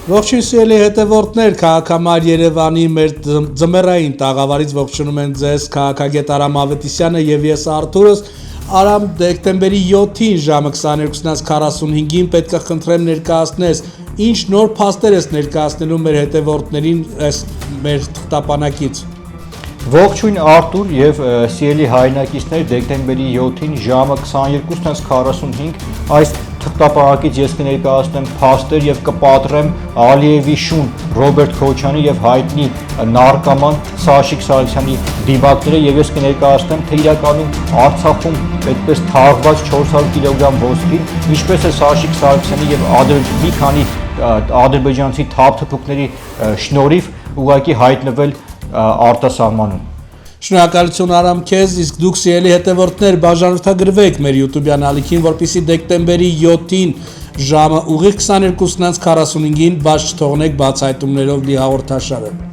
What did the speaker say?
Ողջույն սիրելի հետևորդներ, քաղաքամար Երևանի մեր ձմեռային տաղավարից ողջունում են ձեզ քաղաքագետ Արամ Ավետիսյանը եւ ես Արթուրս։ Արամ, դեկտեմբերի 7-ին ժամը 22:45-ին պետք է խնդրեմ ներկայացնես ինչ նոր փաստեր ես ներկայացնելու մեր հետևորդներին այս մեր թղթապանակից։ Ողջույն Արթուր եւ սիրելի հայրենակիցներ, դեկտեմբերի 7-ին ժամը 22:45 այս թղթապանակից ես կներկայացնեմ փաստեր եւ կպատրեմ Ալիևի շուն Ռոբերտ Քոչյանի եւ հայտնի նարկոման Սաշիկ Սարգսյանի դիմակները եւ ես կներկայացնեմ թե իրականում Արցախում այդպես թաղված 400 կիլոգրամ ոսկին ինչպես է Սաշիկ Սարգսյանի եւ մի քանի ադրբեջանցի թափթփուկների շնորհիվ ուղղակի հայտնվել արտասահմանում։ Շնորհակալություն Արամ քեզ, իսկ դուք սիրելի հետևորդներ բաժանորդագրվեք մեր YouTube-յան ալիքին, որպեսզի դեկտեմբերի 7-ին ժամը ուղիղ 22:45-ին բաց չթողնեք բացահայտումներով լի հաղորդաշարը։